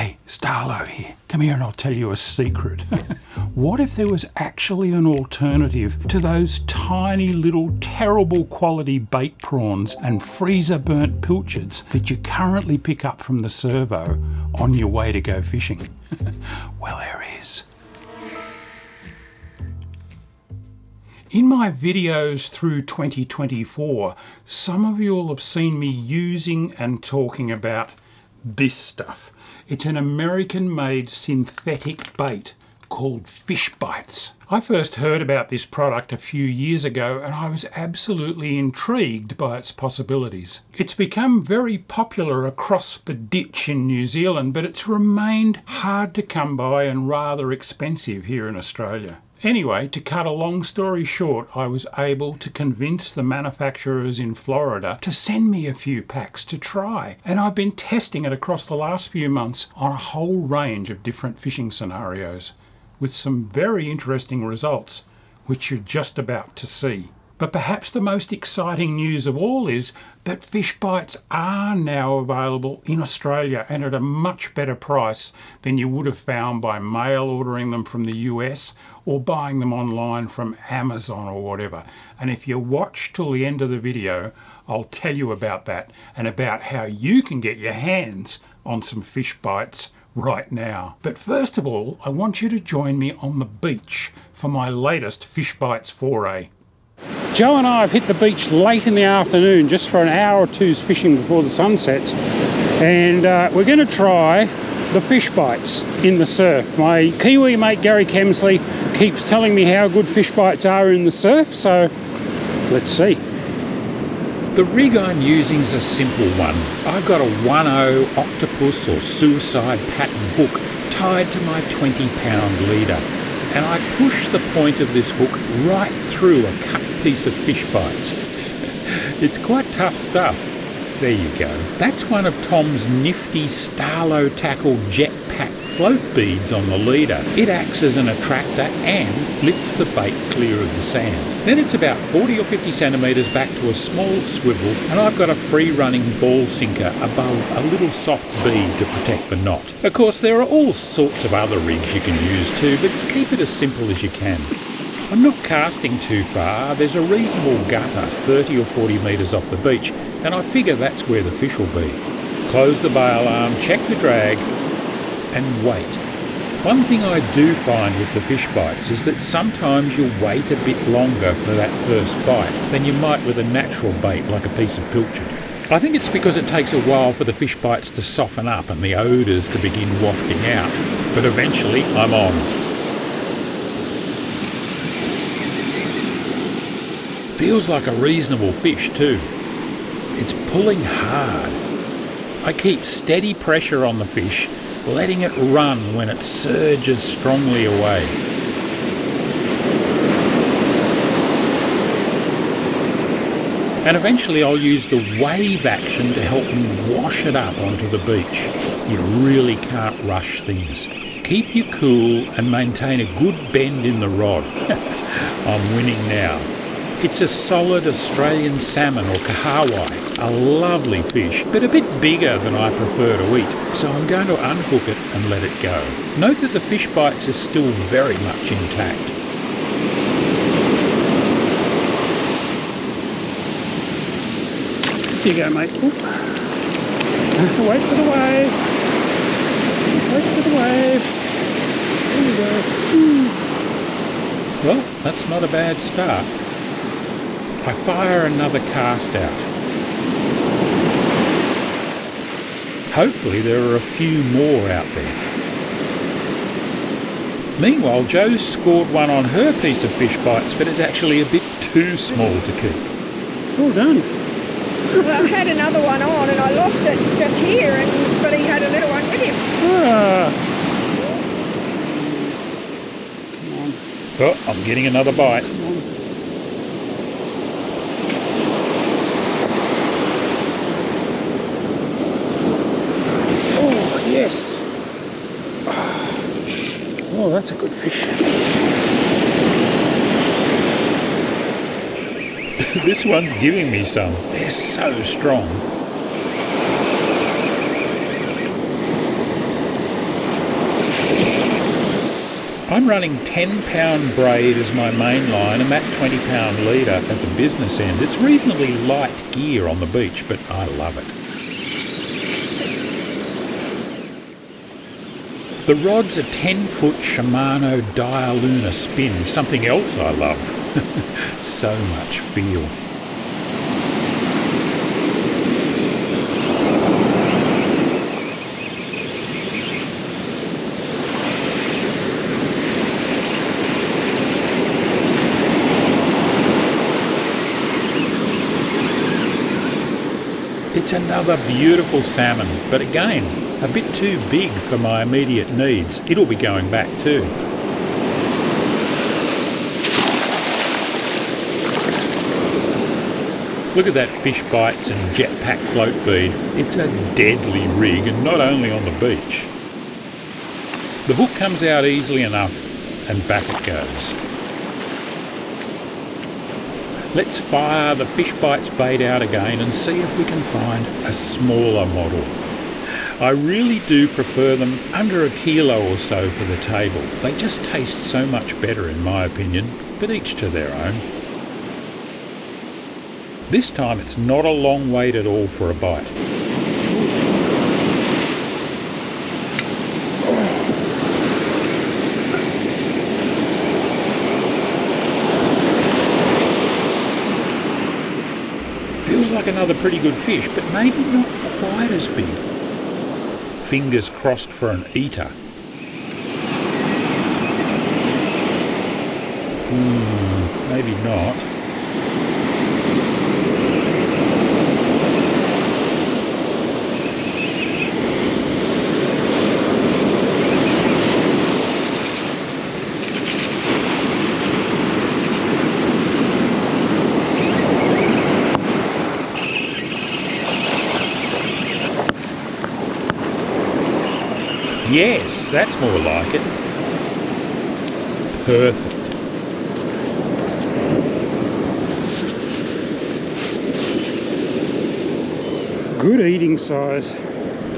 Hey, Starlo here. Come here and I'll tell you a secret. What if there was actually an alternative to those tiny little terrible quality bait prawns and freezer burnt pilchards that you currently pick up from the servo on your way to go fishing? Well, there is. In my videos through 2024, some of you will have seen me using and talking about this stuff. It's an American-made synthetic bait called Fishbites. I first heard about this product a few years ago and I was absolutely intrigued by its possibilities. It's become very popular across the ditch in New Zealand, but it's remained hard to come by and rather expensive here in Australia. Anyway, to cut a long story short, I was able to convince the manufacturers in Florida to send me a few packs to try. And I've been testing it across the last few months on a whole range of different fishing scenarios, with some very interesting results, which you're just about to see. But perhaps the most exciting news of all is that Fishbites are now available in Australia and at a much better price than you would have found by mail ordering them from the US or buying them online from Amazon or whatever. And if you watch till the end of the video, I'll tell you about that and about how you can get your hands on some Fishbites right now. But first of all, I want you to join me on the beach for my latest Fishbites foray. Joe and I have hit the beach late in the afternoon just for an hour or two's fishing before the sun sets, and we're going to try the Fishbites in the surf. My Kiwi mate Gary Kemsley keeps telling me how good Fishbites are in the surf, so let's see. The rig I'm using is a simple one. I've got a 1/0 octopus or suicide pattern hook tied to my 20-pound leader, and I push the point of this hook right through a cut piece of Fishbites. It's quite tough stuff. There you go. That's one of Tom's nifty Starlo tackle jetpack float beads on the leader. It acts as an attractor and lifts the bait clear of the sand. Then it's about 40 or 50 centimetres back to a small swivel, and I've got a free-running ball sinker above a little soft bead to protect the knot. Of course, there are all sorts of other rigs you can use too, but keep it as simple as you can. I'm not casting too far. There's a reasonable gutter 30 or 40 metres off the beach, and I figure that's where the fish will be. Close the bail arm, check the drag, and wait. One thing I do find with the Fishbites is that sometimes you'll wait a bit longer for that first bite than you might with a natural bait like a piece of pilchard. I think it's because it takes a while for the Fishbites to soften up and the odours to begin wafting out, but eventually I'm on. Feels like a reasonable fish too. It's pulling hard. I keep steady pressure on the fish, letting it run when it surges strongly away. And eventually I'll use the wave action to help me wash it up onto the beach. You really can't rush things. Keep you cool and maintain a good bend in the rod. I'm winning now. It's a solid Australian salmon or kahawai, a lovely fish, but a bit bigger than I prefer to eat, so I'm going to unhook it and let it go. Note that the Fishbites are still very much intact. Here you go, mate. Oop. Wait for the wave. Wait for the wave. There you go. Ooh. Well, that's not a bad start. I fire another cast out. Hopefully there are a few more out there. Meanwhile, Jo's scored one on her piece of Fishbites, but it's actually a bit too small to keep. Well done. Well, I had another one on and I lost it just here, but he had a little one with him. Ah. Come on. Oh, I'm getting another bite. Come on. Oh, yes. Oh, that's a good fish. This one's giving me some. They're so strong. I'm running 10-pound braid as my main line and that 20-pound leader at the business end. It's reasonably light gear on the beach, but I love it. The rod's a 10-foot Shimano Dialuna spin, something else I love. So much feel. It's another beautiful salmon, but again, a bit too big for my immediate needs. It'll be going back too. Look at that Fishbites and Jetpack float bead. It's a deadly rig, and not only on the beach. The hook comes out easily enough, and back it goes. Let's fire the Fishbites bait out again and see if we can find a smaller model. I really do prefer them under a kilo or so for the table. They just taste so much better in my opinion, but each to their own. This time it's not a long wait at all for a bite. Feels like another pretty good fish, but maybe not quite as big. Fingers crossed for an eater. Maybe not. Yes, that's more like it. Perfect. Good eating size.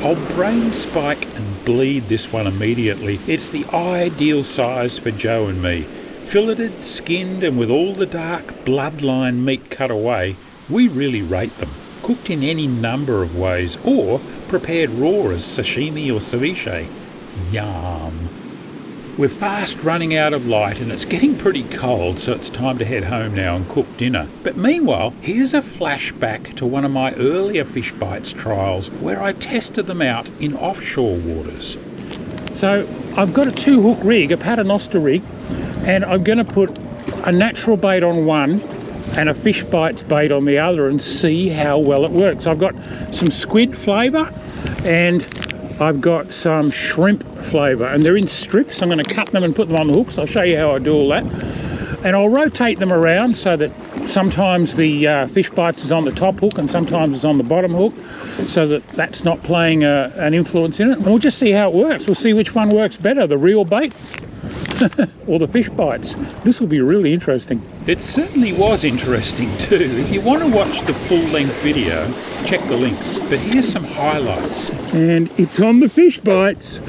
I'll brain spike and bleed this one immediately. It's the ideal size for Joe and me. Filleted, skinned, and with all the dark bloodline meat cut away, we really rate them. Cooked in any number of ways, or prepared raw as sashimi or ceviche. Yum. We're fast running out of light and it's getting pretty cold, so it's time to head home now and cook dinner. But meanwhile, here's a flashback to one of my earlier Fishbites trials where I tested them out in offshore waters. So I've got a 2-hook rig, a paternoster rig, and I'm going to put a natural bait on one and a Fishbites bait on the other and see how well it works. I've got some squid flavour and I've got some shrimp flavour, and they're in strips. I'm going to cut them and put them on the hooks. I'll show you how I do all that. And I'll rotate them around so that sometimes the Fishbites is on the top hook and sometimes it's on the bottom hook, so that that's not playing an influence in it. And we'll just see how it works. We'll see which one works better, the real bait or the Fishbites. This will be really interesting. It certainly was interesting too. If you want to watch the full-length video, check the links. But here's some highlights. And it's on the Fishbites.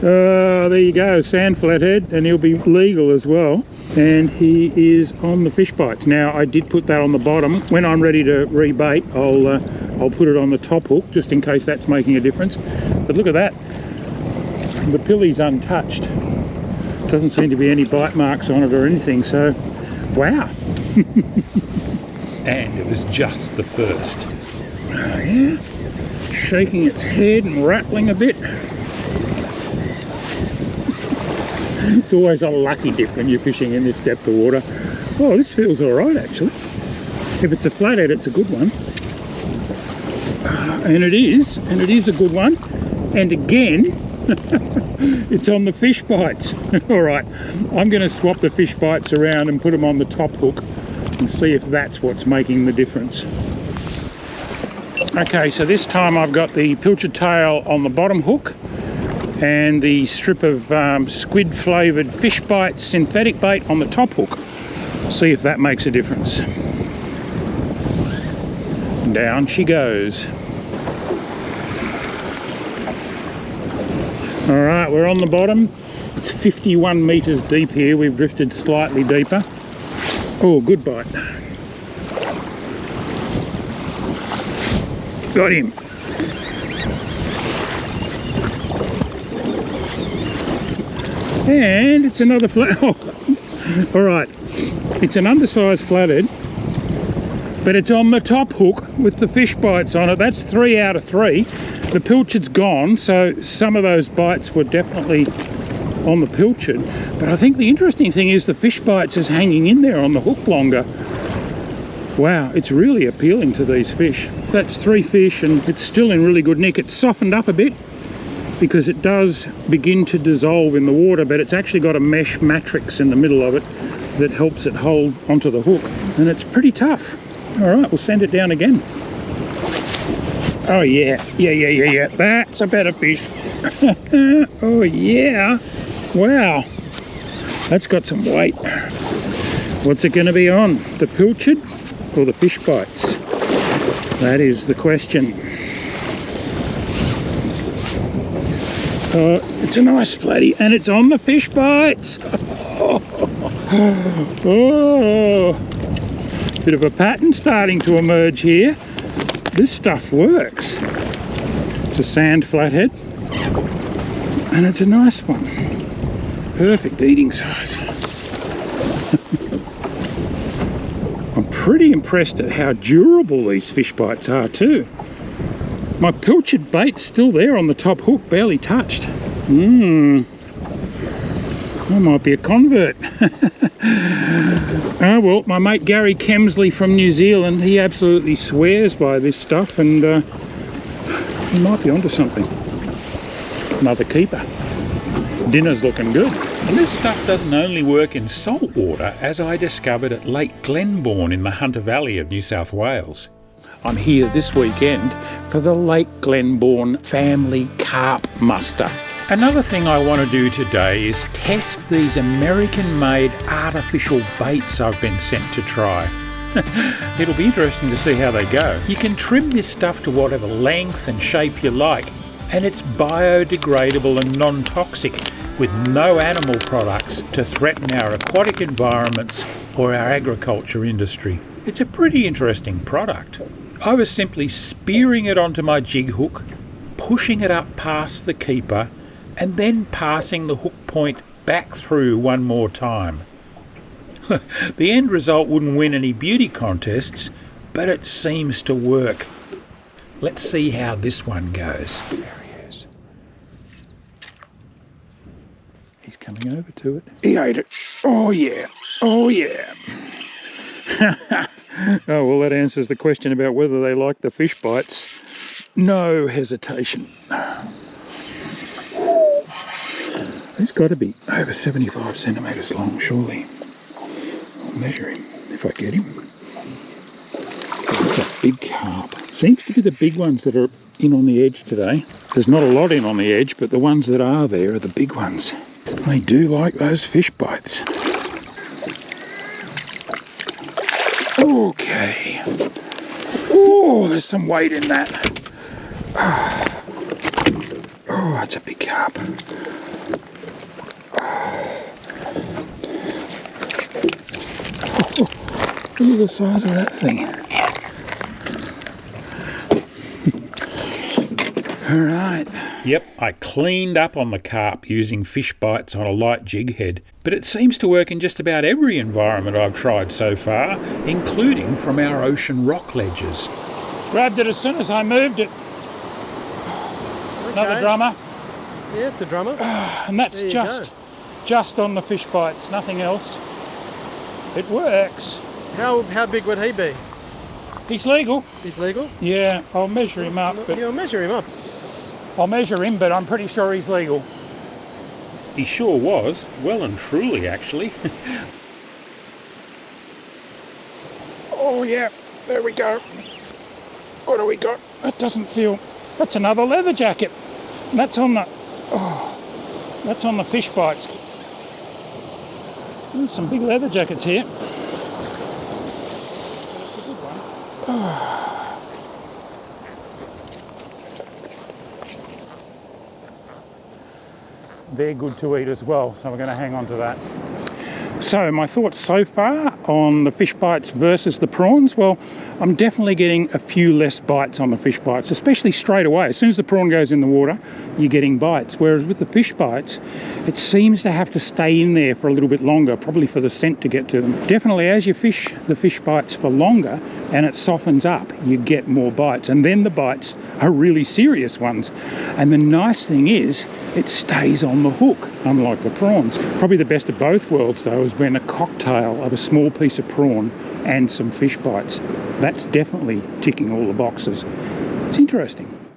There you go, sand flathead, and he'll be legal as well. And he is on the Fishbites. Now I did put that on the bottom. When I'm ready to rebait, I'll put it on the top hook just in case that's making a difference. But look at that. The pilly's untouched. Doesn't seem to be any bite marks on it or anything, so wow. And it was just the first. Oh yeah, shaking its head and rattling a bit. It's always a lucky dip when you're fishing in this depth of water. Oh, this feels all right actually. If it's a flathead, it's a good one. And it is a good one. And again, it's on the Fishbites. All right, I'm going to swap the Fishbites around and put them on the top hook and see if that's what's making the difference. Okay, so this time I've got the pilchard tail on the bottom hook and the strip of squid flavoured Fishbites synthetic bait on the top hook. See if that makes a difference. Down she goes. All right, we're on the bottom. It's 51 metres deep here. We've drifted slightly deeper. Oh, good bite. Got him. And it's another oh. All right, it's an undersized flathead, but it's on the top hook with the fish bites on it. That's 3 out of 3. The pilchard's gone, so some of those bites were definitely on the pilchard. But I think the interesting thing is the fish bites is hanging in there on the hook longer. Wow, it's really appealing to these fish. That's 3 fish and it's still in really good nick. It's softened up a bit because it does begin to dissolve in the water, but it's actually got a mesh matrix in the middle of it that helps it hold onto the hook, and it's pretty tough. All right, we'll send it down again. Oh yeah, yeah. That's a better fish. Oh yeah, wow. That's got some weight. What's it going to be on? The pilchard or the fish bites? That is the question. It's a nice flatty, and it's on the fish bites. Oh, bit of a pattern starting to emerge here. This stuff works. It's a sand flathead, and it's a nice one. Perfect eating size. I'm pretty impressed at how durable these fish bites are too. My pilchard bait's still there on the top hook, barely touched. I might be a convert. Oh well, my mate Gary Kemsley from New Zealand, he absolutely swears by this stuff, and he might be onto something. Another keeper. Dinner's looking good. And this stuff doesn't only work in salt water, as I discovered at Lake Glenbawn in the Hunter Valley of New South Wales. I'm here this weekend for the Lake Glenbawn family carp muster. Another thing I want to do today is test these American-made artificial baits I've been sent to try. It'll be interesting to see how they go. You can trim this stuff to whatever length and shape you like, and it's biodegradable and non-toxic, with no animal products to threaten our aquatic environments or our agriculture industry. It's a pretty interesting product. I was simply spearing it onto my jig hook, pushing it up past the keeper, and then passing the hook point back through one more time. The end result wouldn't win any beauty contests, but it seems to work. Let's see how this one goes. There he is. He's coming over to it. He ate it. Oh yeah. Oh yeah. Oh, well, that answers the question about whether they like the fish bites. No hesitation. He's got to be over 75 centimetres long, surely. I'll measure him if I get him. That's a big carp. Seems to be the big ones that are in on the edge today. There's not a lot in on the edge, but the ones that are there are the big ones. They do like those fish bites. Okay. Oh, there's some weight in that. Oh, that's a big carp. Look at the size of that thing. All right. Yep, I cleaned up on the carp using fish bites on a light jig head, but it seems to work in just about every environment I've tried so far, including from our ocean rock ledges. Grabbed it as soon as I moved it. Okay. Another drummer. Yeah, it's a drummer. And that's just on the fish bites, nothing else. It works. How big would he be? He's legal. He's legal? Yeah, I'll measure him up. But You'll measure him up. I'll measure him, but I'm pretty sure he's legal. He sure was, well and truly actually. Oh yeah, there we go. What do we got? That doesn't feel... That's another leather jacket. And that's on the... Oh, that's on the fish bites. There's some big leather jackets here. That's a good one. Oh. they're good to eat as well, so we're going to hang on to that. So my thoughts so far on the fish bites versus the prawns. Well, I'm definitely getting a few less bites on the fish bites, especially straight away. As soon as the prawn goes in the water, you're getting bites. Whereas with the fish bites, it seems to have to stay in there for a little bit longer, probably for the scent to get to them. Definitely as you fish the fish bites for longer and it softens up, you get more bites. And then the bites are really serious ones. And the nice thing is, it stays on the hook, unlike the prawns. Probably the best of both worlds, though, has been a cocktail of a small piece of prawn and some fish bites. That's definitely ticking all the boxes. It's interesting.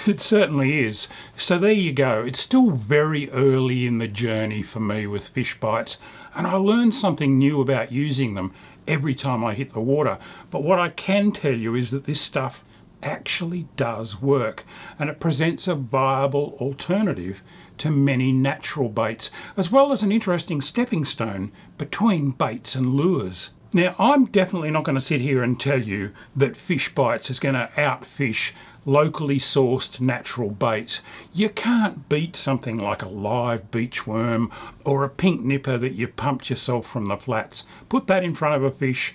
It certainly is. So there you go. It's still very early in the journey for me with fish bites, and I learn something new about using them every time I hit the water. But what I can tell you is that this stuff actually does work, and it presents a viable alternative to many natural baits, as well as an interesting stepping stone between baits and lures. Now, I'm definitely not going to sit here and tell you that fish bites is going to outfish locally sourced natural baits. You can't beat something like a live beach worm or a pink nipper that you pumped yourself from the flats. Put that in front of a fish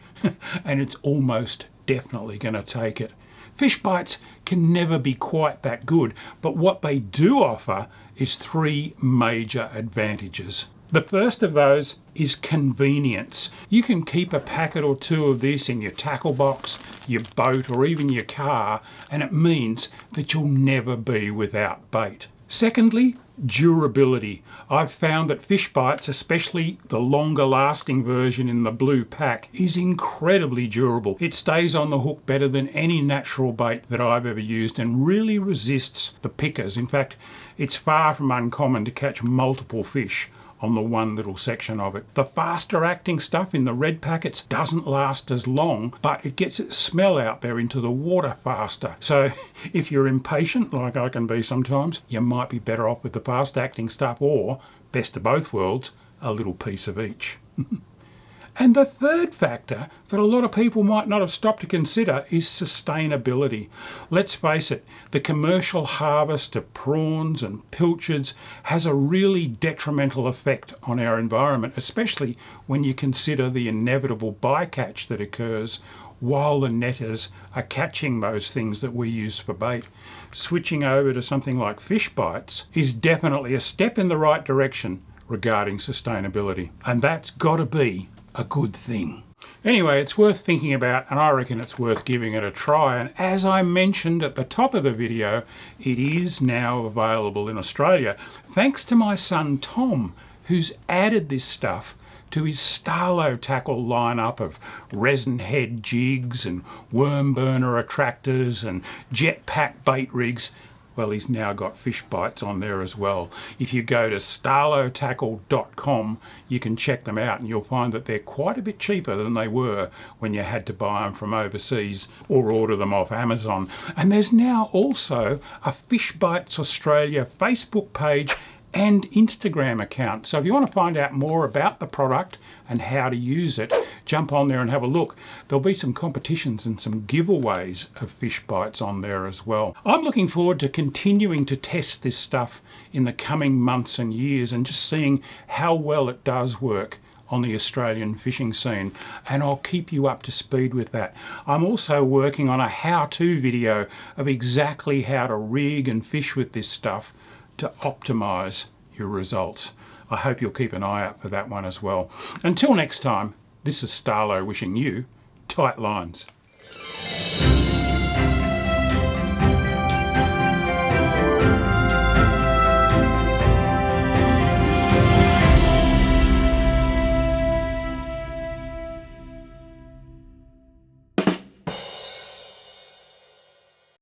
and it's almost definitely going to take it. Fish bites can never be quite that good, but what they do offer is three major advantages. The first of those is convenience. You can keep a packet or two of this in your tackle box, your boat, or even your car, and it means that you'll never be without bait. Secondly, durability. I've found that fish bites, especially the longer lasting version in the blue pack, is incredibly durable. It stays on the hook better than any natural bait that I've ever used and really resists the pickers. In fact, it's far from uncommon to catch multiple fish on the one little section of it. The faster acting stuff in the red packets doesn't last as long, but it gets its smell out there into the water faster. So if you're impatient, like I can be sometimes, you might be better off with the fast acting stuff, or, best of both worlds, a little piece of each. And the third factor that a lot of people might not have stopped to consider is sustainability. Let's face it, the commercial harvest of prawns and pilchards has a really detrimental effect on our environment, especially when you consider the inevitable bycatch that occurs while the netters are catching those things that we use for bait. Switching over to something like fish bites is definitely a step in the right direction regarding sustainability, and that's got to be a good thing. Anyway, it's worth thinking about, and I reckon it's worth giving it a try. And as I mentioned at the top of the video, it is now available in Australia, thanks to my son Tom, who's added this stuff to his Starlo tackle lineup of resin head jigs and worm burner attractors and jetpack bait rigs. Well, he's now got fish bites on there as well. If you go to starlotackle.com, you can check them out and you'll find that they're quite a bit cheaper than they were when you had to buy them from overseas or order them off Amazon. And there's now also a Fishbites Australia Facebook page and Instagram account. So if you want to find out more about the product and how to use it, jump on there and have a look. There'll be some competitions and some giveaways of fish bites on there as well. I'm looking forward to continuing to test this stuff in the coming months and years and just seeing how well it does work on the Australian fishing scene, and I'll keep you up to speed with that. I'm also working on a how-to video of exactly how to rig and fish with this stuff to optimize your results. I hope you'll keep an eye out for that one as well. Until next time, this is Starlo wishing you tight lines.